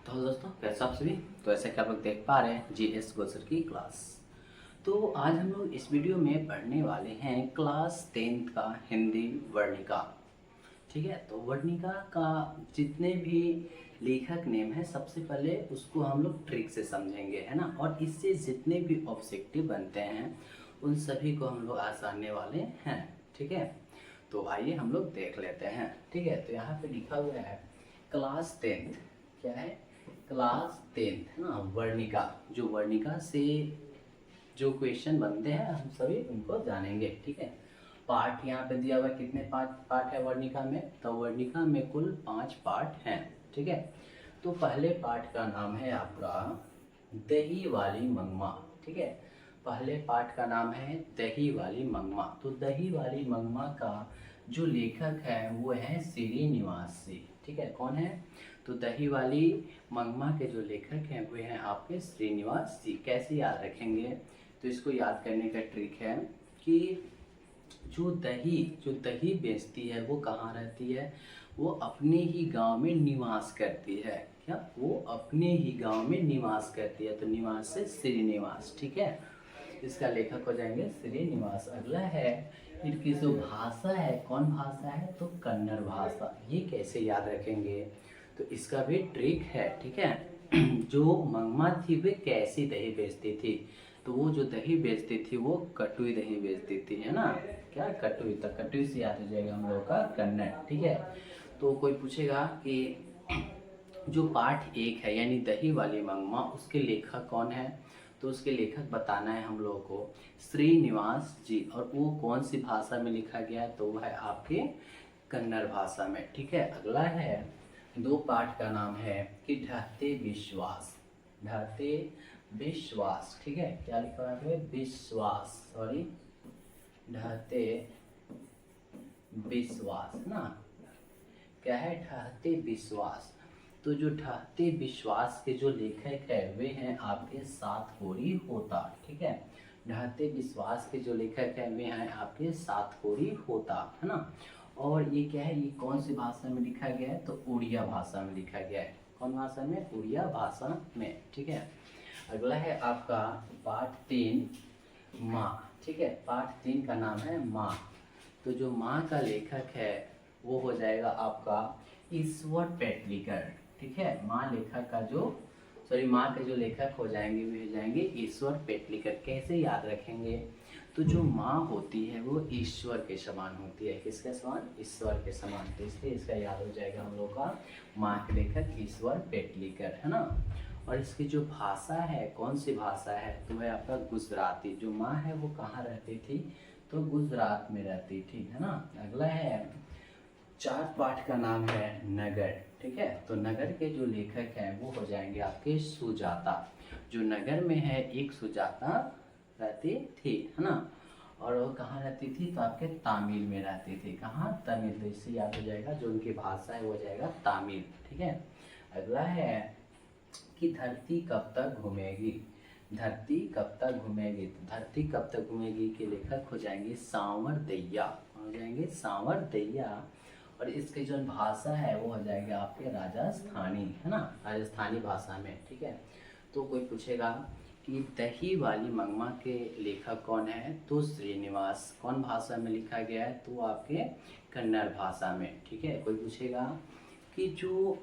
तो दोस्तों कैसे आप सभी। तो ऐसे कि आप लोग देख पा रहे हैं जीएस गोचर की क्लास। तो आज हम लोग इस वीडियो में पढ़ने वाले हैं क्लास 10th का हिंदी वर्णिका। ठीक है, तो वर्णिका का जितने भी लेखक नेम है सबसे पहले उसको हम लोग ट्रिक से समझेंगे, है ना। और इससे जितने भी ऑब्जेक्टिव बनते हैं उन सभी को हम लोग आसानने वाले हैं। ठीक है, तो आइए हम लोग देख लेते हैं। ठीक है, तो यहाँ पे लिखा हुआ है क्लास 10th। क्या है? क्लास 10th, है ना। वर्णिका, जो वर्णिका से जो क्वेश्चन बनते हैं हम सभी उनको जानेंगे। ठीक है, पार्ट यहाँ पे दिया हुआ है। कितने पार्ट है वर्णिका में? तो वर्णिका में कुल 5 पार्ट हैं। ठीक है, तो पहले पार्ट का नाम है आपका दही वाली मंगमा। ठीक है, पहले पार्ट का नाम है दही वाली मंगमा। तो दही वाली मंगमा का जो लेखक है वो है श्रीनिवास जी। ठीक है, कौन है? तो दही वाली मंगमा के जो लेखक हैं वो हैं आपके श्रीनिवास जी। कैसे याद रखेंगे? तो इसको याद करने का ट्रिक है कि जो दही बेचती है वो कहाँ रहती है? वो अपने ही गांव में निवास करती है। क्या? वो अपने ही गांव में निवास करती है। तो निवास से श्रीनिवास। ठीक है, इसका लेखक हो जाएंगे श्रीनिवास। अगला है इनकी जो भाषा है, कौन भाषा है? तो कन्नड़ भाषा। ये कैसे याद रखेंगे? तो इसका भी ट्रिक है। ठीक है, जो मंगमा थी वे कैसी दही बेचती थी? तो वो जो दही बेचती थी वो कटुई दही बेचती थी, है ना। क्या? कटुई। तो कटुई से याद हो जाएगा हम लोगों का कन्नड़। ठीक है, तो कोई पूछेगा कि जो पाठ 1 है यानी दही वाली मंगमा, उसके लेखक कौन है? तो उसके लेखक बताना है हम लोगों को श्रीनिवास जी। और वो कौन सी भाषा में लिखा गया है? तो वो है आपके कन्नड़ भाषा में। ठीक है, अगला है 2 पाठ का नाम है कि ढहते विश्वास। ढहते विश्वास। ठीक है, क्या लिखा हुआ है? विश्वास, सॉरी, ढहते विश्वास ना। क्या है? ढहते विश्वास। तो जो ढहते विश्वास के जो लेखक है वे हैं आपके सातकोरी होता। ठीक है, ढहते विश्वास के जो लेखक हैं वे हैं आपके सातकोरी होता, है ना। और ये क्या है? ये कौन सी भाषा में लिखा गया है? तो उड़िया भाषा में लिखा गया है। कौन भाषा में? उड़िया भाषा में। ठीक है, अगला है आपका पाठ 3 माँ। ठीक है, पाठ 3 का नाम है माँ। तो जो माँ का लेखक है वो हो जाएगा आपका ईश्वर पेटलीकर। ठीक है, माँ लेखक का जो माँ के जो लेखक हो जाएंगे वे हो जाएंगे ईश्वर पेटलीकर। कैसे याद रखेंगे? तो जो माँ होती है वो ईश्वर के समान होती है। किसके समान? ईश्वर के समान। तो इसलिए इसका याद हो जाएगा हम लोग का माँ के लेखक ईश्वर पेटलीकर, है ना। और इसकी जो भाषा है, कौन सी भाषा है? तो वह आपका गुजराती। जो माँ है वो कहाँ रहती थी? तो गुजरात में रहती थी, है ना। अगला है 4 पाठ का नाम है नगर। ठीक है, तो नगर के जो लेखक हैं वो हो जाएंगे आपके सुजाता। जो नगर में है एक सुजाता रहती थी, है ना। और वो कहाँ रहती थी? तो आपके तामिल में रहती थी। कहाँ? तमिल। तो इससे याद हो जाएगा जो उनकी भाषा है वो हो जाएगा तामिल। ठीक है, अगला है कि धरती कब तक घूमेगी। धरती कब तक घूमेगी? तो धरती कब तक घूमेगी के लेखक हो जाएंगे सांवर दैया। हो जाएंगे सांवर दैया। और इसकी जो भाषा है वो हो जाएगा आपके राजस्थानी, है ना, राजस्थानी भाषा में। ठीक है, तो कोई पूछेगा कि दही वाली मंगमा के लेखक कौन है? तो श्रीनिवास। कौन भाषा में लिखा गया है? तो आपके कन्नड़ भाषा में। ठीक है, कोई पूछेगा कि जो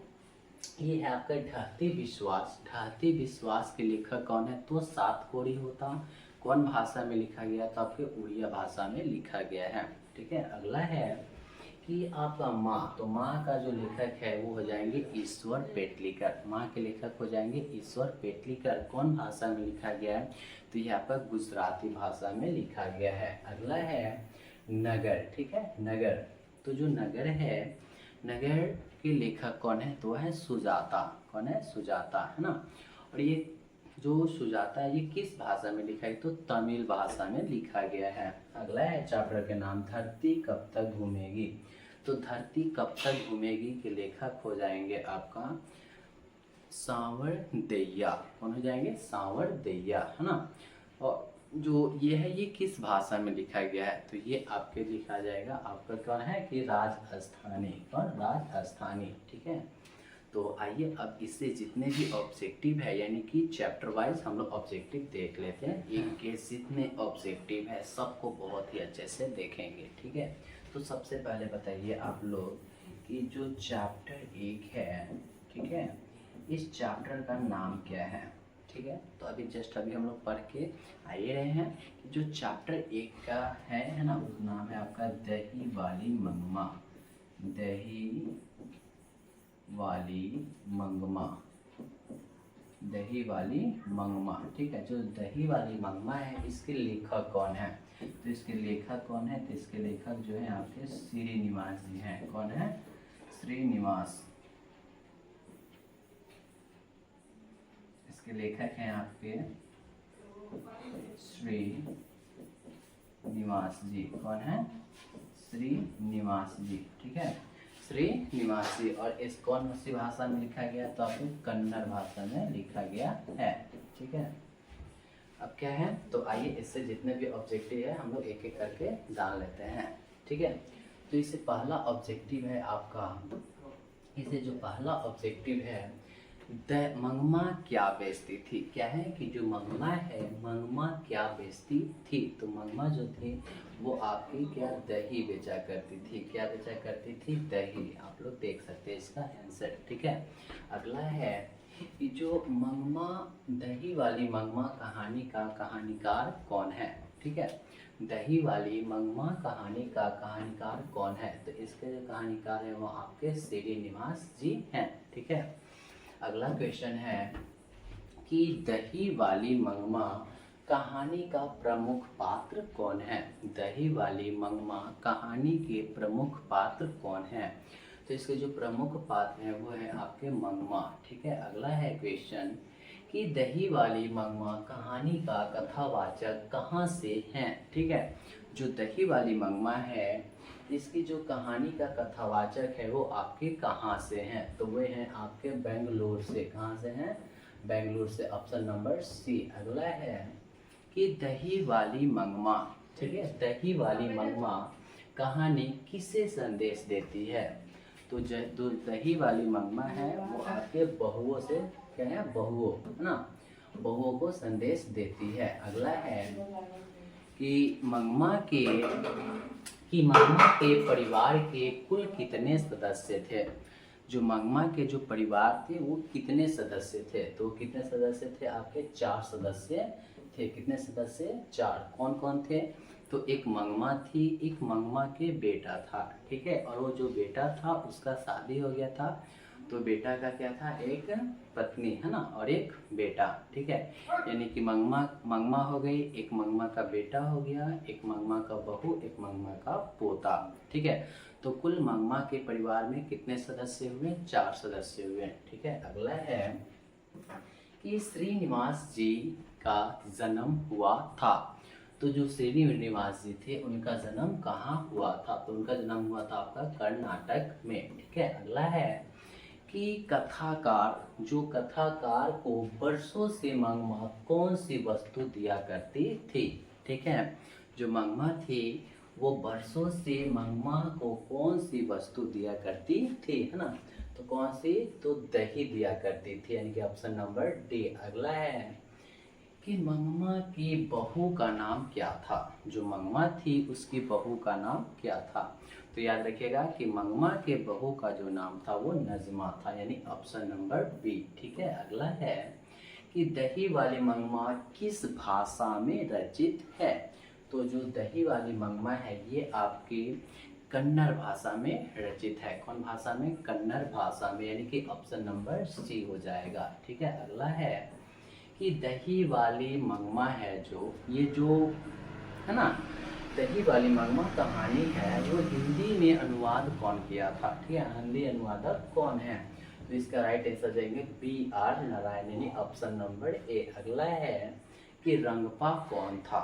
ये है आपका ढहते विश्वास। ढहते विश्वास के लेखक कौन है? तो सातकोरी होता। कौन भाषा में लिखा गया? तो आपके उड़िया भाषा में लिखा गया है। ठीक है, अगला है कि आपका माँ। तो माँ का जो लेखक है वो हो जाएंगे ईश्वर पेटलीकर। माँ के लेखक हो जाएंगे ईश्वर पेटलीकर। कौन भाषा में लिखा गया है? तो ये आपका गुजराती भाषा में लिखा गया है। अगला है नगर। ठीक है, नगर। तो जो नगर है, नगर के लेखक कौन है? तो है सुजाता। कौन है? सुजाता, है ना। और ये जो सुजाता है ये किस भाषा में लिखा है? तो तमिल भाषा में लिखा गया है। अगला है चैप्टर के नाम धरती कब तक घूमेगी। तो धरती कब तक घूमेगी के लेखक हो जाएंगे आपका सांवर दैया। कौन हो जाएंगे? सांवर दैया, है ना। और जो ये है ये किस भाषा में लिखा गया है? तो ये आपके लिखा जाएगा आपका कौन है कि राजस्थानी। कौन? राजस्थानी। ठीक है, तो आइए अब इससे जितने भी ऑब्जेक्टिव है यानी कि चैप्टर वाइज हम लोग ऑब्जेक्टिव देख लेते हैं। एक के जितने ऑब्जेक्टिव है सबको बहुत ही अच्छे से देखेंगे, ठीक है। तो सबसे पहले बताइए आप लोग कि जो चैप्टर 1 है, ठीक है, इस चैप्टर का नाम क्या है, ठीक है। तो अभी जस्ट अभी हम लोग पढ़ के आ ही रहे हैं कि जो चैप्टर 1 का है ना, उस नाम है आपका दही वाली मंगमा। दही वाली मंगमा, दही वाली मंगमा, ठीक है। जो दही वाली मंगमा है इसके लेखक कौन है, तो इसके लेखक कौन है, तो इसके लेखक जो है आपके श्रीनिवास जी हैं। कौन है, श्रीनिवास। इसके लेखक हैं आपके श्रीनिवास जी। कौन है, श्रीनिवास जी, ठीक है, श्रीनिवास जी। और इस कौन सी भाषा में लिखा गया, तो आपको कन्नड़ भाषा में लिखा गया है, ठीक है। अब क्या है, तो आइए इससे जितने भी ऑब्जेक्टिव है हम लोग एक एक करके जान लेते हैं, ठीक है। तो इससे पहला ऑब्जेक्टिव है आपका, इसे जो पहला ऑब्जेक्टिव है, मंगमा क्या बेचती थी। क्या है कि जो मंगमा है, मंगमा क्या बेचती थी, तो मंगमा जो थी वो आपकी क्या, दही बेचा करती थी। क्या बेचा करती थी, दही। आप लोग देख सकते हैं इसका आंसर, ठीक है। अगला है कि जो मंगमा, दही वाली मंगमा कहानी का कहानीकार कौन है, ठीक है। दही वाली मंगमा कहानी का कहानीकार कौन है, तो इसके जो कहानीकार है वो आपके श्रीनिवास जी हैं, ठीक है। अगला क्वेश्चन है कि दही वाली मंगमा कहानी का प्रमुख पात्र कौन है। दही वाली मंगमा कहानी के प्रमुख पात्र कौन है, तो इसके जो प्रमुख पात्र हैं वो है आपके मंगमा, ठीक है। अगला है क्वेश्चन कि दही वाली मंगमा कहानी का कथावाचक कहाँ से हैं, ठीक है। जो दही वाली मंगमा है इसकी जो कहानी का कथावाचक है वो आपके कहाँ से हैं, तो वे हैं आपके बेंगलोर से। कहाँ से हैं, बेंगलोर से, ऑप्शन नंबर सी। अगला है कि दही वाली मंगमा, ठीक है, दही वाली मंगमा कहानी किसे संदेश देती है, तो जो दही वाली मंगमा है वो आपके बहुओं से, क्या है, बहुओं, है ना, बहुओं को संदेश देती है। अगला है कि मंगमा के परिवार के कुल कितने सदस्य थे। जो मंगमा के जो परिवार थे वो कितने सदस्य थे, तो कितने सदस्य थे, आपके 4 सदस्य थे। कितने सदस्य, 4। कौन कौन थे, तो एक मंगमा थी, एक मंगमा के बेटा था, ठीक है। और वो जो बेटा था उसका शादी हो गया था, तो बेटा का क्या था, एक पत्नी, है ना, और एक बेटा, ठीक है। यानी कि मंगमा हो गई, एक मंगमा का बेटा हो गया, एक मंगमा का बहू, एक मंगमा का पोता, ठीक है। तो कुल मंगमा के परिवार में कितने सदस्य हुए, 4 सदस्य हुए, ठीक है। अगला है कि श्रीनिवास जी का जन्म हुआ था, तो जो श्रीनिवास जी थे उनका जन्म कहाँ हुआ था, तो उनका जन्म हुआ था आपका कर्नाटक में, ठीक है। अगला है कि कथाकार, जो कथाकार को वर्षों से मंगमा कौन सी वस्तु दिया करती थी, ठीक है। जो मंगमा थी वो वर्षों से मंगमा को कौन सी वस्तु दिया करती थी, है ना, तो कौन सी, तो दही दिया करती थी, यानी कि ऑप्शन नंबर डी। अगला है कि मंगमा की बहू का नाम क्या था, जो मंगमा थी उसकी बहू का नाम क्या था, तो याद रखिएगा कि मंगमा के बहू का जो नाम था वो नजमा था, यानी ऑप्शन नंबर बी, ठीक है। अगला है कि दही वाली मंगमा किस भाषा में रचित है, तो जो दही वाली मंगमा है ये आपकी कन्नड़ भाषा में रचित है। कौन भाषा में, कन्नड़ भाषा में, यानी कि ऑप्शन नंबर सी हो जाएगा, ठीक है। अगला है कि दही वाली मंगमा है, जो ये जो है ना, दही वाली मंगमा कहानी है वो हिंदी में अनुवाद कौन किया था, ठीक है। हिंदी अनुवादक कौन है, तो इसका राइट आंसर जाएंगे B.R. नारायण, यानी ऑप्शन नंबर ए। अगला है कि रंगपा कौन था,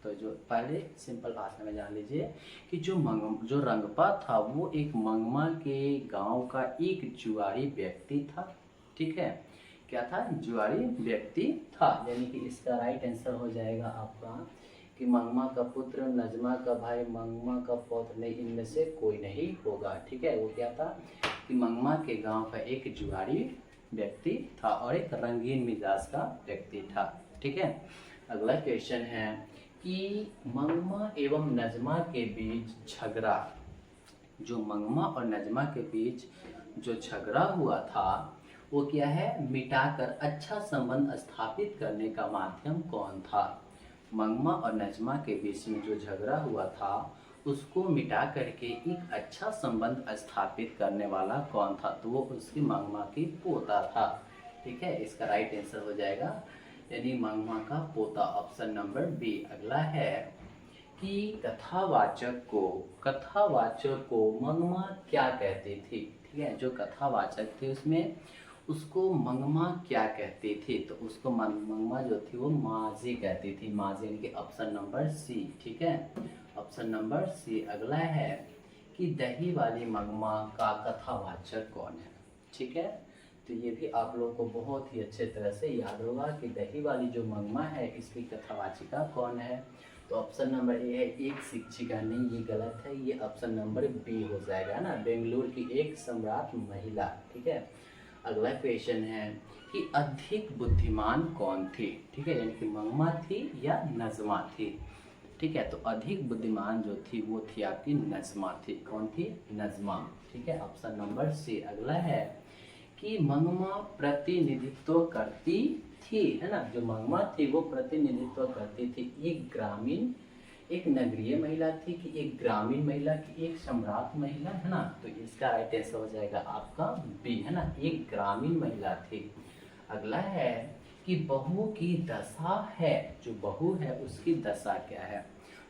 तो जो पहले सिंपल भाषा में जान लीजिए कि जो रंगपा था वो एक मंगमा के गांव का एक जुआरी व्यक्ति था, ठीक है। क्या था, जुआरी व्यक्ति था, यानी कि इसका राइट आंसर हो जाएगा आपका कि मंगमा का पुत्र, नजमा का भाई, मंगमा का पौत्र नहीं, इनमें से कोई नहीं होगा। ठीक है, वो क्या था कि मंगमा के गांव का एक जुआरी व्यक्ति था और एक रंगीन मिजाज का व्यक्ति था। ठीक है, अगला क्वेश्चन है कि मंगमा एवं नजमा के बीच झगड़ा, जो मंगमा और नजमा के बीच जो झगड़ा हुआ था वो क्या है, मिटाकर अच्छा संबंध स्थापित करने का माध्यम कौन था। मंगमा और नजमा के बीच में जो झगड़ा हुआ था उसको मिटा करके एक अच्छा संबंध स्थापित करने वाला कौन था, तो वो उसकी मंगमा की पोता था। ठीक है, इसका राइट आंसर हो जाएगा यानी मंगमा का पोता, ऑप्शन नंबर बी। अगला है कि कथावाचक को मंगमा क्या कहती थी। ठीक है, जो कथावाचक थे उसमें उसको मंगमा क्या कहती थी, तो उसको मंगमा जो थी वो माजी कहती थी, माजी, यानी कि ऑप्शन नंबर सी। ठीक है, ऑप्शन नंबर सी। अगला है कि दही वाली मंगमा का कथावाचक कौन है। ठीक है, तो ये भी आप लोगों को बहुत ही अच्छे तरह से याद होगा कि दही वाली जो मंगमा है इसकी कथावाचिका कौन है, तो ऑप्शन नंबर ए है एक शिक्षिका। नहीं, ये गलत है, ये ऑप्शन नंबर बी हो जाएगा ना, बेंगलुरु की एक सम्राट महिला। ठीक है, अगला क्वेश्चन है कि अधिक बुद्धिमान कौन थी। ठीक है, यानी कि मंगमा थी या नजमा थी। ठीक है, तो अधिक बुद्धिमान जो थी वो थी आपकी नजमा थी। कौन थी, नजमा। ठीक है, ऑप्शन नंबर सी। अगला है कि मंगमा प्रतिनिधित्व करती थी, है ना, जो मंगमा थी वो प्रतिनिधित्व करती थी एक ग्रामीण, एक नगरीय महिला थी कि एक ग्रामीण महिला की, एक सम्राट महिला, है ना, तो इसका राइट आंसर हो जाएगा आपका बी, है ना, एक ग्रामीण महिला थी। अगला है कि बहू की दशा है, जो बहू है उसकी दशा क्या है,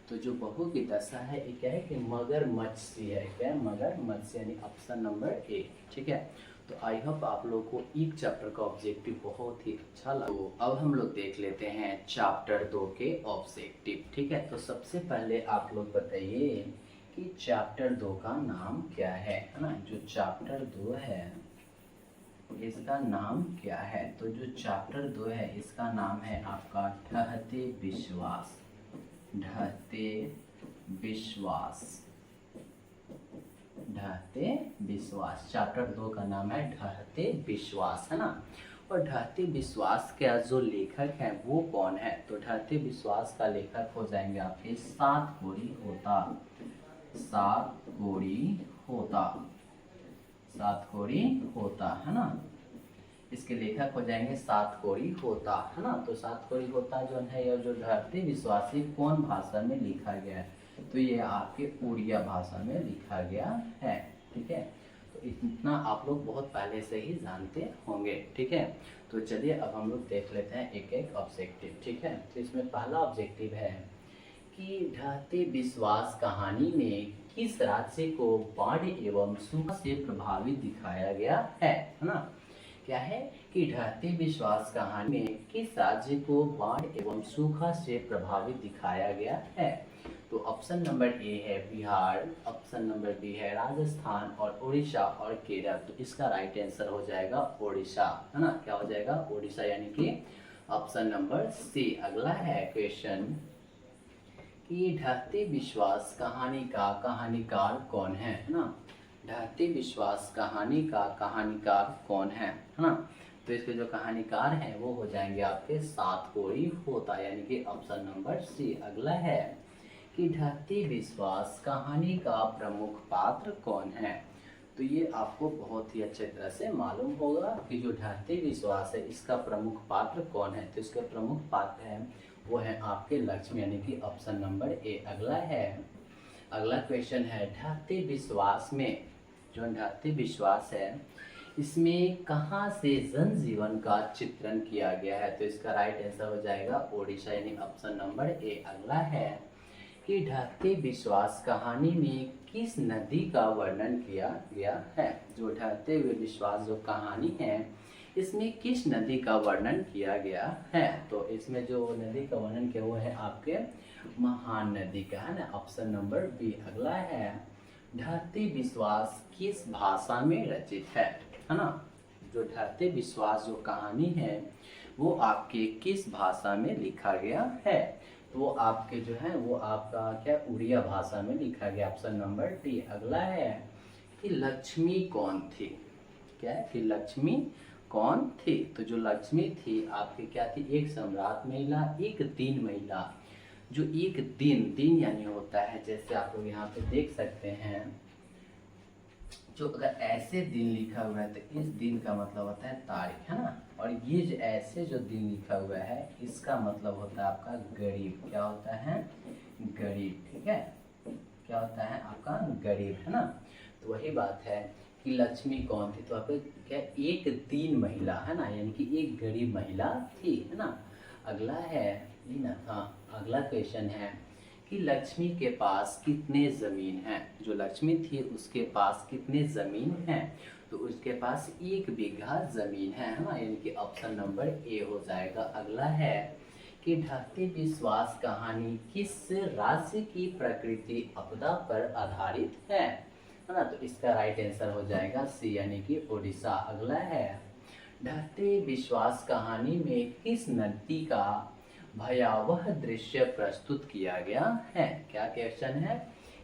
तो जो बहू की दशा है ये क्या है कि मगरमच्छ है। क्या है, मगरमच्छ, यानी ऑप्शन नंबर ए। ठीक है, तो आई होप आप लोग को एक चैप्टर का ऑब्जेक्टिव बहुत ही अच्छा लगा। तो अब हम लोग देख लेते हैं चैप्टर 2 के ऑब्जेक्टिव। ठीक है, तो सबसे पहले आप लोग बताइए कि चैप्टर 2 का नाम क्या है ना, जो चैप्टर 2 है इसका नाम क्या है, तो जो चैप्टर 2 है इसका नाम है आपका ढहते विश्वास। ढहते विश्वास, ढहते विश्वास, चैप्टर 2 का नाम है ढहते विश्वास, है ना। और ढहते विश्वास का जो लेखक है वो कौन है, तो ढहते विश्वास का लेखक हो जाएंगे आपके सातकोड़ी होता। सातकोड़ी होता, सातकोड़ी होता, है ना, इसके लेखक हो जाएंगे सातकोड़ी होता, है ना। तो सातकोड़ी होता जो है और जो ढहते विश्वास कौन भाषा में लिखा गया है, तो ये आपके उड़िया भाषा में लिखा गया है। ठीक है, तो इतना आप लोग बहुत पहले से ही जानते होंगे। ठीक है, तो चलिए अब हम लोग देख लेते हैं एक एक ऑब्जेक्टिव। ठीक है, तो इसमें पहला ऑब्जेक्टिव है कि ढहते विश्वास कहानी में किस राज्य को बाढ़ एवं सूखा से प्रभावित दिखाया गया है ना। क्या है कि ढहते विश्वास कहानी में किस राज्य को बाढ़ एवं सूखा से प्रभावित दिखाया गया है, तो ऑप्शन नंबर ए है बिहार, ऑप्शन नंबर बी है राजस्थान और उड़ीसा और केरल, तो इसका राइट आंसर हो जाएगा उड़ीसा, है ना, क्या हो जाएगा उड़ीसा, यानी कि ऑप्शन नंबर सी। अगला है क्वेश्चन कि ढहते विश्वास कहानी का कहानीकार कौन है ना। ढहते विश्वास कहानी का कहानीकार कौन है ना, तो इसके जो कहानीकार हैं वो हो जाएंगे आपके सातकोड़ी होता, यानी कि ऑप्शन नंबर सी। अगला है कि ढहते विश्वास कहानी का प्रमुख पात्र कौन है, तो ये आपको बहुत ही अच्छे तरह से मालूम होगा कि जो ढहते विश्वास है इसका प्रमुख पात्र कौन है, तो इसका प्रमुख पात्र है वो है आपके लक्ष्मी, यानी कि ऑप्शन नंबर ए। अगला है, अगला क्वेश्चन है ढहते विश्वास में, जो ढहते विश्वास है इसमें कहाँ से जनजीवन का चित्रण किया गया है, तो इसका राइट आंसर हो जाएगा ओडिशा, यानी ऑप्शन नंबर ए। अगला है कि ढहते विश्वास कहानी में किस नदी का वर्णन किया गया है, जो ढहते हुए विश्वास जो कहानी है इसमें किस नदी का वर्णन किया गया है, तो इसमें जो नदी का वर्णन किया वो है आपके महान नदी का, है ना, ऑप्शन नंबर बी। अगला है ढहते विश्वास किस भाषा में रचित है ना, जो ढहते विश्वास जो कहानी है वो आपके किस भाषा में लिखा गया है, तो वो आपके जो है वो आपका क्या उड़िया भाषा में लिखा गया, ऑप्शन नंबर डी। अगला है कि लक्ष्मी कौन थी, क्या है कि लक्ष्मी कौन थी। तो जो लक्ष्मी थी आपकी क्या थी, एक सम्राट महिला, एक दीन महिला। जो एक दिन, दिन यानी होता है, जैसे आप लोग यहाँ पे देख सकते हैं, जो अगर ऐसे दिन लिखा हुआ है तो इस दिन का मतलब होता है तारीख, है ना। और ये जो ऐसे जो दिन लिखा हुआ है इसका मतलब होता है आपका गरीब। क्या होता है, गरीब, ठीक है। क्या होता है आपका गरीब, है ना। तो वही बात है कि लक्ष्मी कौन थी, तो आपको क्या, एक दीन महिला, है ना, यानी कि एक गरीब महिला थी, है ना। अगला है ये ना, हाँ, अगला क्वेश्चन है कि लक्ष्मी के पास कितने ज़मीन हैं। जो लक्ष्मी थी उसके पास कितने ज़मीन हैं, तो उसके पास 1 बीघा ज़मीन है ना, यानी कि ऑप्शन नंबर ए हो जाएगा। अगला है कि ढहते विश्वास कहानी किस राज्य की प्रकृति आपदा पर आधारित है ना। तो इसका राइट आंसर हो जाएगा सी, यानी कि उड़ीसा। अगला है ढहते विश्वास कहानी में किस नदी का भयावह दृश्य प्रस्तुत किया गया है। क्या क्वेश्चन है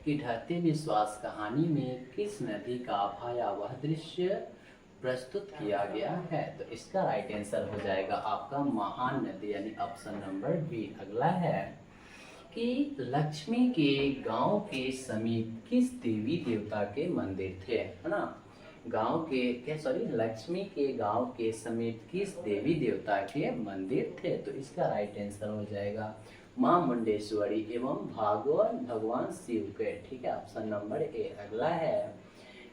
कि ढहते विश्वास कहानी में किस नदी का भयावह दृश्य प्रस्तुत किया गया है। तो इसका राइट आंसर हो जाएगा आपका महान नदी, यानी ऑप्शन नंबर बी। अगला है कि लक्ष्मी के गांव के समीप किस देवी देवता के मंदिर थे, है ना। गांव के क्या, सॉरी, लक्ष्मी के गांव के समीप किस देवी देवता के मंदिर थे। तो इसका राइट आंसर हो जाएगा मां मुंडेश्वरी एवं भगवान शिव के, ठीक है, ऑप्शन नंबर ए। अगला है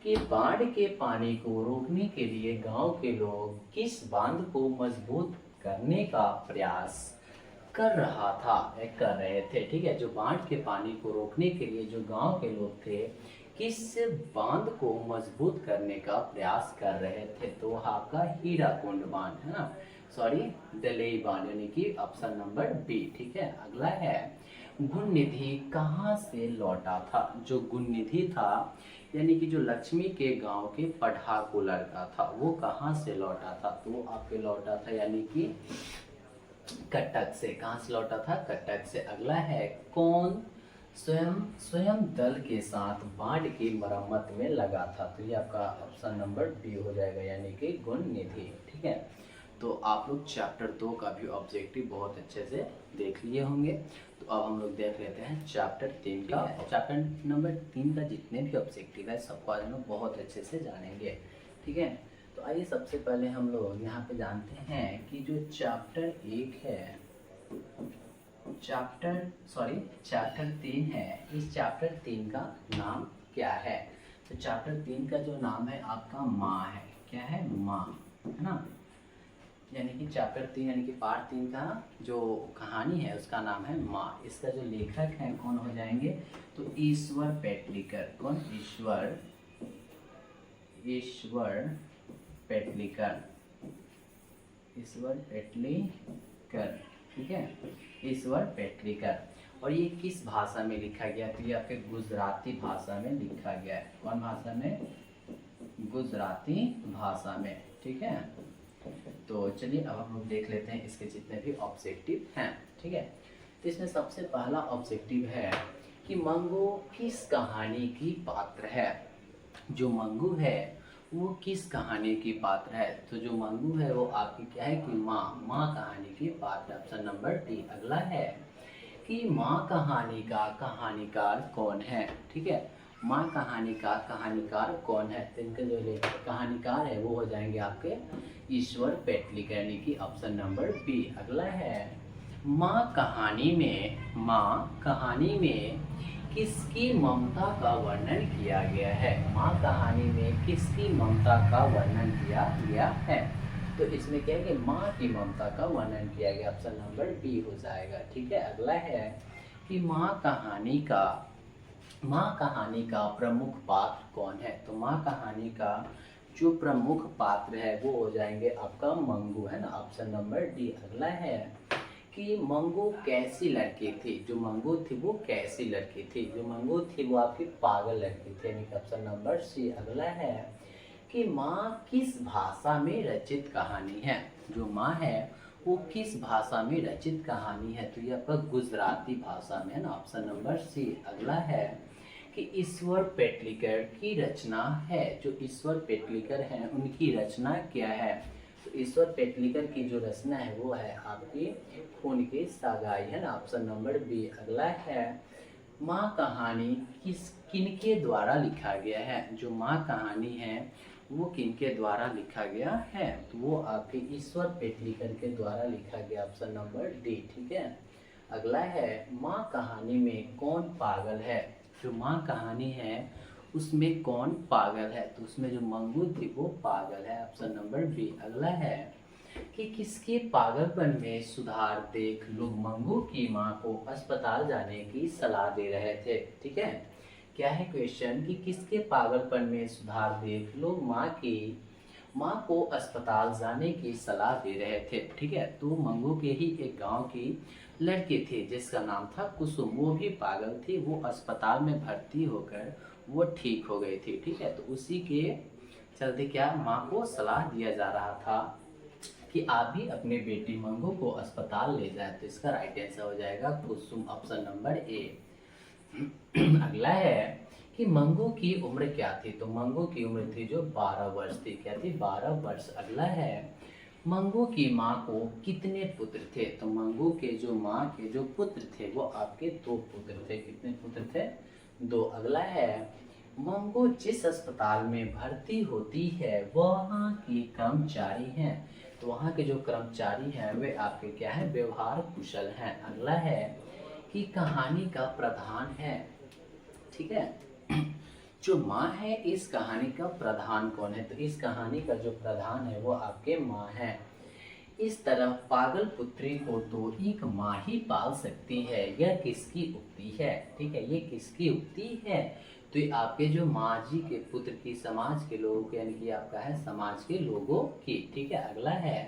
कि बाढ़ के पानी को रोकने के लिए गांव के लोग किस बांध को मजबूत करने का प्रयास कर रहे थे, ठीक है। जो बाढ़ के पानी को रोकने के लिए जो गांव के लोग थे किस बांध को मजबूत करने का प्रयास कर रहे थे, तो आपका हीराकुंड बांध, है ना, सॉरी, दलेई बांध, यानी कि ऑप्शन नंबर बी, ठीक है। अगला है गुण निधि कहाँ से लौटा था। जो गुण निधि था यानी कि जो लक्ष्मी के गांव के पढ़ाकू लड़का था वो कहाँ से लौटा था, तो वो आपके लौटा था यानी कि कटक से। कहाँ से लौटा था, कटक से। अगला है कौन स्वयं दल के साथ बाढ़ की मरम्मत में लगा था, तो ये आपका ऑप्शन नंबर बी हो जाएगा, यानी कि गुण निधि, ठीक है। तो आप लोग चैप्टर 2 का भी ऑब्जेक्टिव बहुत अच्छे से देख लिए होंगे। तो अब हम लोग देख लेते हैं चैप्टर 3 का। चैप्टर नंबर 3 का जितने भी ऑब्जेक्टिव है सबको आज हम लोग बहुत अच्छे से जानेंगे, ठीक है। तो आइए सबसे पहले हम लोग यहाँ पे जानते हैं कि जो चैप्टर 1 है, चैप्टर 3 है, इस चैप्टर 3 का नाम क्या है। तो चैप्टर 3 का जो नाम है आपका माँ है। क्या है, माँ, है ना। यानी कि चैप्टर 3 यानी कि पार्ट 3 का जो कहानी है उसका नाम है माँ। इसका जो लेखक है कौन हो जाएंगे, तो ईश्वर पेटलीकर। कौन, ईश्वर पेटलीकर, ठीक है, ईश्वर पेटलीकर। और ये किस भाषा में लिखा गया, तो ये आपके गुजराती भाषा में लिखा गया है। कौन भाषा में, गुजराती भाषा में, ठीक है। तो चलिए अब हम लोग देख लेते हैं इसके जितने भी ऑब्जेक्टिव हैं, ठीक है। तो इसमें सबसे पहला ऑब्जेक्टिव है कि मंगू किस कहानी की पात्र है। जो मंगू है वो किस कहानी की पात्र है, तो जो मंगू है वो आपकी क्या है कि माँ कहानी की पात्र, ऑप्शन नंबर डी। अगला है कि माँ कहानी का कहानीकार कौन है, ठीक है। माँ कहानी का कहानीकार कौन है, तो इनके जो कहानीकार है वो हो जाएंगे आपके ईश्वर पेटलीकर, यानी कि ऑप्शन नंबर बी। अगला है माँ कहानी में किसकी ममता का वर्णन किया गया है। माँ कहानी में किसकी ममता का वर्णन किया गया है, तो इसमें क्या है कि माँ की ममता का वर्णन किया गया, ऑप्शन नंबर बी हो जाएगा, ठीक है। अगला है कि माँ कहानी का प्रमुख पात्र कौन है, तो माँ कहानी का जो प्रमुख पात्र है वो हो जाएंगे आपका मंगू, है ना, ऑप्शन नंबर डी। अगला है कि मंगू कैसी लड़की थी। जो मंगू थी वो कैसी लड़की थी, जो मंगू थी वो आपकी पागल लड़की थी, यानी कि ऑप्शन नंबर सी। अगला है कि माँ किस भाषा में रचित कहानी है। जो माँ है वो किस भाषा में रचित कहानी है? तो ये आपका गुजराती भाषा में है ना, ऑप्शन नंबर सी। अगला है कि ईश्वर पेटलिकर की रचना है। जो ईश्वर पेटलिकर हैं उनकी रचना क्या है? तो ईश्वर पेटलिकर की जो रचना है वो है आपकी खून की सागाई, है ना, ऑप्शन नंबर बी। अगला है माँ कहानी किनके द्वारा लिखा गया है? जो माँ कहानी है वो किनके द्वारा लिखा गया है? तो वो आपके ईश्वर पेटलिकर के द्वारा लिखा गया, ऑप्शन नंबर डी। ठीक है। अगला है माँ कहानी में कौन पागल है? जो माँ कहानी है उसमें कौन पागल है? तो उसमें जो मंगू थी वो पागल है, ऑप्शन नंबर बी। अगला है कि किसके पागलपन में सुधार देख लोग मंगू की माँ को अस्पताल जाने की सलाह दे रहे थे। ठीक है, क्या है क्वेश्चन कि किसके पागलपन में सुधार देख लोग माँ को अस्पताल जाने की सलाह दे रहे थे। ठीक है, तो मंगू के ही एक गांव की लड़की थी जिसका नाम था कुसुम, वो भी पागल थी, वो अस्पताल में भर्ती होकर वो ठीक हो गई थी। ठीक है, तो उसी के चलते क्या माँ को सलाह दिया जा रहा था कि आप भी अपने बेटी मंगू को अस्पताल ले जाए। तो इसका राइट आंसर हो जाएगा कुसुम, ऑप्शन नंबर ए। अगला है कि मंगू की उम्र क्या थी? तो मंगू की उम्र थी जो 12 वर्ष थी। क्या थी? 12 वर्ष। अगला है मंगू की माँ को कितने पुत्र थे? तो मंगू के जो माँ के जो पुत्र थे वो आपके 2 पुत्र थे। कितने पुत्र थे? 2। अगला है मंगू जिस अस्पताल में भर्ती होती है वहाँ की कर्मचारी हैं। तो वहाँ के जो कर्मचारी हैं वे आपके क्या है? व्यवहार कुशल हैं। अगला है कि कहानी का प्रधान है। ठीक है, जो माँ है इस कहानी का प्रधान कौन है? तो इस कहानी का जो प्रधान है वो आपके माँ है। इस तरह पागल पुत्री को तो एक माँ ही पाल सकती है, यह किसकी उक्ति है? ठीक है, ये किसकी उक्ति है? तो ये आपके जो माँ जी के पुत्र की समाज के लोगों के, यानी कि आपका है समाज के लोगों की। ठीक है। अगला है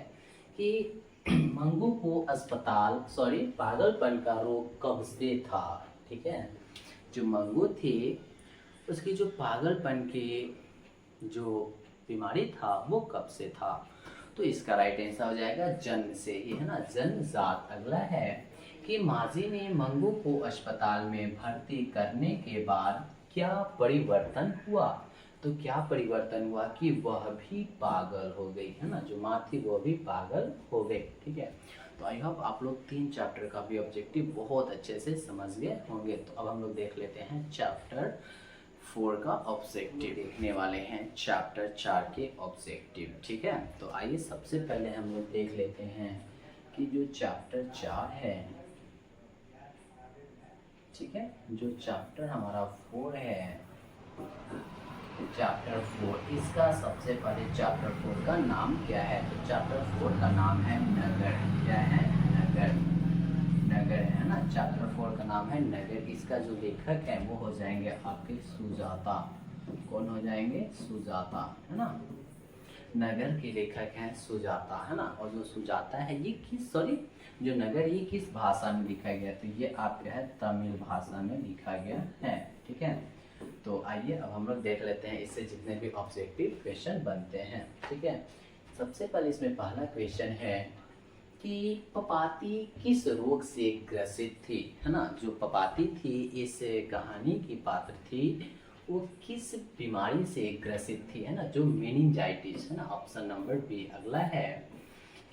कि मंगू को पागलपन का रोग कब से था? ठीक है, जो मंगू थी उसकी जो पागलपन की जो बीमारी था वो कब से था? तो इसका राइट आंसर हो जाएगा जन्म से ही, है ना, जन्मजात। अगला है कि माजी ने मंगू को अस्पताल में भर्ती करने के बाद क्या परिवर्तन हुआ? तो क्या परिवर्तन हुआ कि वह भी पागल हो गई, है ना, जो माँ थी वो भी पागल हो गई। ठीक है, तो आई होप आप लोग 3 चैप्टर का भी ऑब्जेक्टिव बहुत अच्छे से समझ गए होंगे। तो अब हम लोग देख लेते हैं चैप्टर 4 का ऑब्जेक्टिव, देखने वाले हैं चैप्टर 4 के ऑब्जेक्टिव। ठीक है, तो आइए सबसे पहले हम लोग देख लेते हैं कि जो चैप्टर 4 है, ठीक है, जो चैप्टर हमारा 4 है, चैप्टर 4, इसका सबसे पहले चैप्टर 4 का नाम क्या है? तो चैप्टर 4 का नाम है नगर। क्या है? नगर। नगर है ना, चैप्टर 4 का नाम है नगर। इसका जो लेखक है वो हो जाएंगे आपके सुजाता। कौन हो जाएंगे? सुजाता, है ना। नगर के लेखक हैं सुजाता, है ना। और जो सुजाता है ये जो नगर ये किस भाषा में लिखा गया? तो ये आपका है तमिल भाषा में लिखा गया है। ठीक है, तो आइए अब हम लोग देख लेते हैं इससे जितने भी ऑब्जेक्टिव क्वेश्चन बनते हैं। ठीक है, सबसे पहले इसमें पहला क्वेश्चन है कि पपाती किस रोग से ग्रसित थी, है ना। जो पपाती थी इस कहानी की पात्र थी वो किस बीमारी से ग्रसित थी, है ना, जो मेनिंजाइटिस, है ना, ऑप्शन नंबर बी। अगला है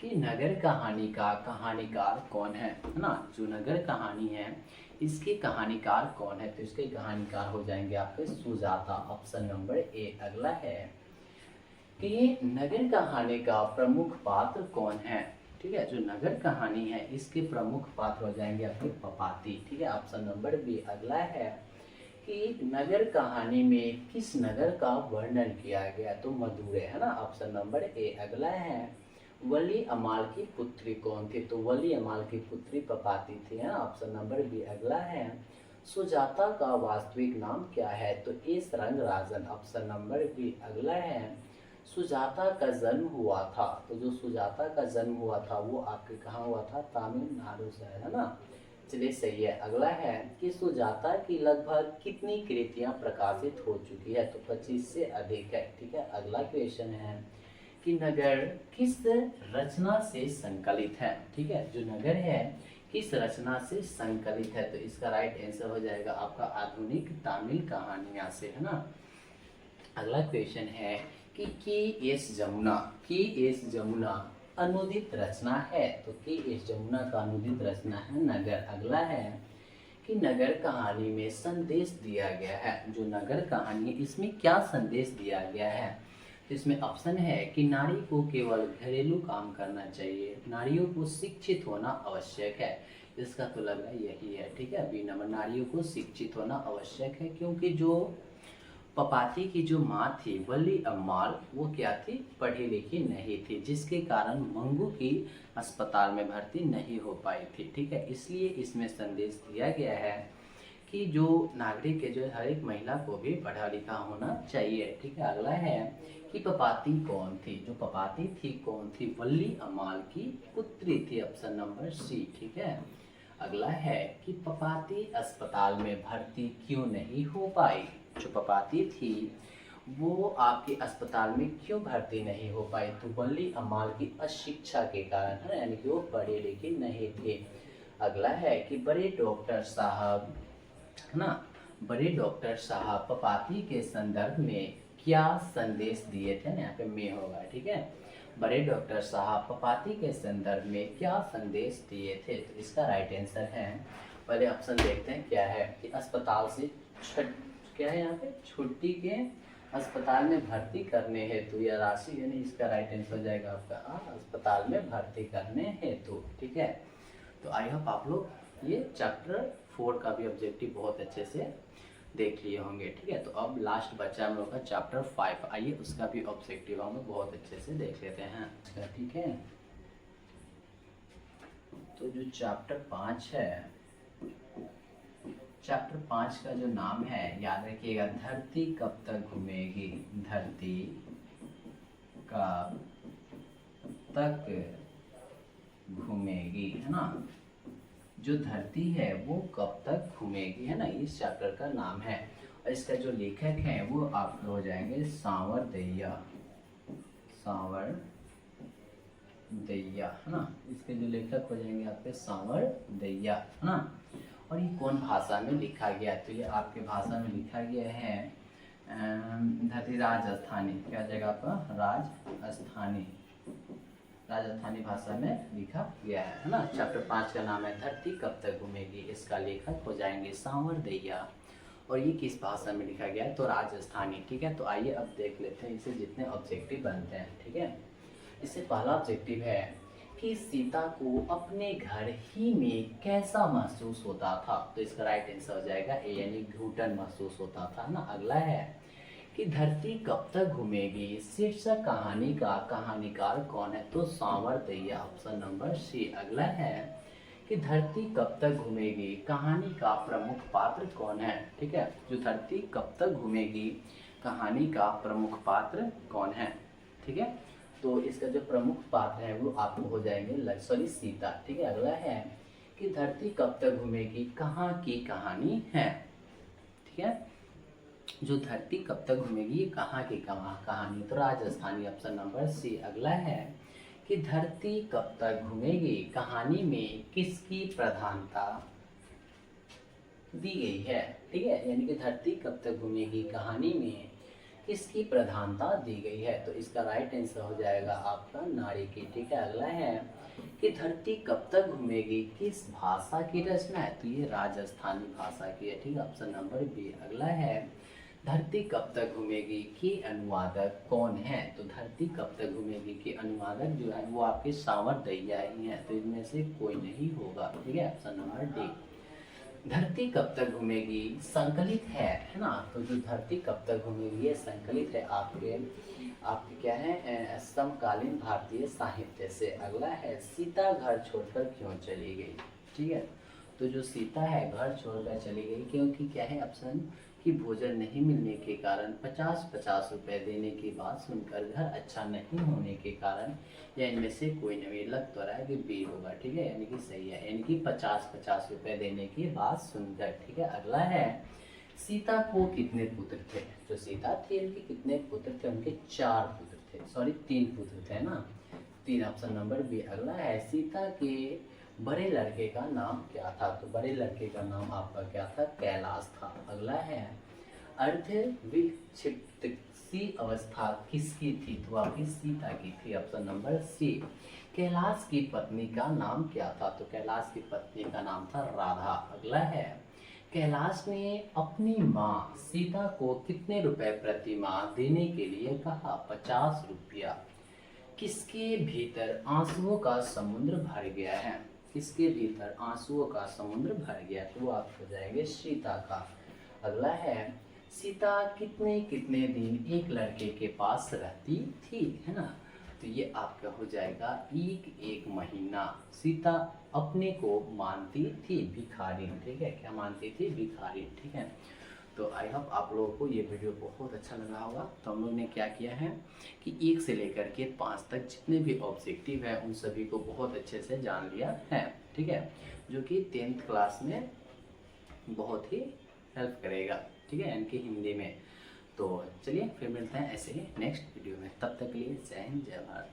कि नगर कहानी का कहानीकार कौन है ना। जो नगर कहानी है इसके कहानीकार कौन है? तो इसके कहानीकार हो जाएंगे आपके सुजाता, ऑप्शन नंबर ए। अगला है कि नगर कहानी का प्रमुख पात्र कौन है? ठीक है, जो नगर कहानी है इसके प्रमुख पात्र हो जाएंगे आपके पपाती। ठीक है, ऑप्शन नंबर बी। अगला है कि नगर कहानी में किस नगर का वर्णन किया गया? तो मदुरै, है ना, ऑप्शन नंबर ए। अगला है वली अमाल की पुत्री कौन थी? तो वली अमाल की पुत्री पपाती थी, है ना, ऑप्शन नंबर बी। अगला है सुजाता का वास्तविक नाम क्या है? तो S Rangarajan, option number B. अगला है सुजाता का जन्म हुआ था, तो जो सुजाता का जन्म हुआ था वो आपके कहाँ हुआ था? तमिलनाडु से, है ना। चलिए सही है। अगला है कि सुजाता की लगभग कितनी कृतियां प्रकाशित हो चुकी है? तो 25 से अधिक है। ठीक है, अगला क्वेश्चन है कि नगर किस रचना से संकलित है। ठीक है, जो नगर है किस रचना से संकलित है, तो इसका राइट आंसर हो जाएगा आपका आधुनिक तमिल कहानियां से, है ना। अगला क्वेश्चन है कि के एस जमुना अनुदित रचना है, तो के एस जमुना का अनुदित रचना है नगर। अगला है कि नगर कहानी में संदेश दिया गया है, जो नगर कहानी है इसमें क्या संदेश दिया गया है, तो इसमें ऑप्शन है कि नारी को केवल घरेलू काम करना चाहिए, नारियों को शिक्षित होना आवश्यक है, इसका तो लग रहा है यही है। ठीक है, बी नंबर, नारियों को शिक्षित होना आवश्यक है, क्योंकि जो पपाती की जो माँ थी वली अम्माल, वो क्या थी, पढ़ी लिखी नहीं थी, जिसके कारण मंगू की अस्पताल में भर्ती नहीं हो पाई थी। ठीक है, इसलिए इसमें संदेश दिया गया है कि जो नागरिक है, जो हर एक महिला को भी पढ़ा लिखा होना चाहिए। ठीक है, अगला है कि पपाती कौन थी, जो पपाती थी कौन थी, वली अम्माल की पुत्री थी, ऑप्शन नंबर सी। ठीक है, अगला है कि पपाती अस्पताल में भर्ती क्यों नहीं हो पाई, जो पपाती थी वो आपके अस्पताल में क्यों भर्ती नहीं हो पाई, तो वली अम्माल की अशिक्षा के कारण, है, यानी कि वो पढ़े लिखे नहीं थे। अगला है कि बड़े डॉक्टर साहब, है ना, बड़े डॉक्टर साहब पपाती के संदर्भ में क्या संदेश दिए थे ना, यहाँ पे में होगा। ठीक है, बड़े डॉक्टर साहब पपाती के संदर्भ में क्या संदेश दिए थे, तो इसका राइट आंसर है, पहले ऑप्शन देखते हैं क्या है, कि अस्पताल से क्या है यहाँ पे, छुट्टी के अस्पताल में भर्ती करने हेतु या राशि, यानी इसका राइट आंसर हो जाएगा आपका अस्पताल में भर्ती करने हेतु। ठीक है, तो आई होप आप लोग ये चैप्टर 4 का भी ऑब्जेक्टिव बहुत अच्छे से देख लिए होंगे। ठीक है, तो अब लास्ट बचा हम लोग का चैप्टर 5, आइए उसका भी ऑब्जेक्टिव हम लोग बहुत अच्छे से देख लेते हैं। ठीक है, तो जो चैप्टर 5 है, चैप्टर 5 का जो नाम है याद रखिएगा, धरती कब तक घूमेगी, धरती कब तक घूमेगी, है ना, जो धरती है वो कब तक घूमेगी, है ना, इस चैप्टर का नाम है। और इसका जो लेखक है वो आप हो जाएंगे सांवरदैया, सांवरदैया, है ना, इसके जो लेखक हो जाएंगे आपके सांवरदैया, है ना। और ये कौन भाषा में लिखा गया, तो ये आपके भाषा में लिखा गया है धरती राजस्थानी, क्या जाएगा आपका, राजस्थानी भाषा में लिखा गया है ना। चैप्टर 5 का नाम है धरती कब तक घूमेगी, इसका लेखक हो जाएंगे सांवरदैया, और ये किस भाषा में लिखा गया है, तो राजस्थानी। ठीक है, तो आइए अब देख लेते हैं इसे जितने ऑब्जेक्टिव बनते हैं। ठीक है, इससे पहला ऑब्जेक्टिव है कि सीता को अपने घर ही में कैसा महसूस होता था, तो इसका राइट आंसर हो जाएगा ए, यानी घुटन महसूस होता था ना। अगला है कि धरती कब तक घूमेगी शीर्षक कहानी का कहानीकार कौन है, तो सांवरदैया, ऑप्शन नंबर सी। अगला है कि धरती कब तक घूमेगी कहानी का प्रमुख पात्र कौन है। ठीक है, जो धरती कब तक घूमेगी कहानी का प्रमुख पात्र कौन है। ठीक है, तो इसका जो प्रमुख पात्र है वो आपको हो जाएंगे सीता। ठीक है, अगला है कि धरती कब तक घूमेगी कहाँ की कहानी है। ठीक है, जो धरती कब तक घूमेगी ये कहाँ की कहानी, तो राजस्थानी, ऑप्शन नंबर सी। अगला है कि धरती कब तक घूमेगी कहानी में किसकी प्रधानता दी गई है। ठीक है, यानी कि धरती कब तक घूमेगी कहानी में किसकी प्रधानता दी गई है, तो इसका राइट आंसर हो जाएगा आपका नारी की। ठीक है, अगला है कि धरती कब तक घूमेगी किस भाषा की रचना है, तो ये राजस्थानी भाषा की है। ठीक है, ऑप्शन नंबर बी। अगला है धरती कब तक घूमेगी की अनुवादक कौन है, तो धरती कब तक घूमेगी की अनुवादक जो है वो आपके सांवरदैया ही है, तो इनमें से कोई नहीं होगा। ठीक है, ऑप्शन नंबर डी। धरती कब तक घूमेगी संकलित है ना, तो जो धरती कब तक घूमेगी ये संकलित है आपके क्या है समकालीन भारतीय साहित्य से। अगला है सीता घर छोड़कर क्यों चली गई। ठीक है, तो जो सीता है घर छोड़कर चली गई क्योंकि क्या है ऑप्शन कि भोजन नहीं मिलने के कारण 50-50 रुपए देने की बात सुनकर घर अच्छा नहीं होने के कारण, या इनमें से कोई नहीं, लग तो रहा है कि बी होगा। ठीक है, यानी कि सही है, यानी कि 50-50 रुपए देने की बात सुनकर। ठीक है, अगला है सीता को कितने पुत्र थे, जो सीता थी उनके कितने पुत्र थे, उनके 4 पुत्र थे, सॉरी 3 पुत्र थे ना, 3, ऑप्शन नंबर बी। अगला है सीता के बड़े लड़के का नाम क्या था? तो बड़े लड़के का नाम आपका क्या था? कैलाश था। अगला है अर्धविक्षिप्त अवस्था किसकी थी? तो आपकी सीता की थी, ऑप्शन नंबर सी। कैलाश की पत्नी का नाम क्या था? तो कैलाश की पत्नी का नाम था राधा। अगला है कैलाश ने अपनी माँ सीता को कितने रुपए प्रति माह देने के लिए कहा? 50 रुपया। किसके भीतर आंसुओं का समुद्र भर गया है? किसके भीतर आंसुओं का समुद्र भर गया? तो वो आप हो जाएंगे सीता का। अगला है सीता कितने कितने दिन एक लड़के के पास रहती थी, है ना? तो ये आपका हो जाएगा एक महीना। सीता अपने को मानती थी भिखारी, ठीक है? क्या मानती थी? भिखारी, ठीक है? तो आई होप आप लोगों को ये वीडियो बहुत अच्छा लगा होगा। तो हम लोग ने क्या किया है कि 1 से लेकर के 5 तक जितने भी ऑब्जेक्टिव है उन सभी को बहुत अच्छे से जान लिया है, ठीक है? जो कि 10th क्लास में बहुत ही हेल्प करेगा, ठीक है, यानी कि हिंदी में। तो चलिए फिर मिलते हैं ऐसे ही नेक्स्ट वीडियो में, तब तक के लिए जय हिंद जय भारत।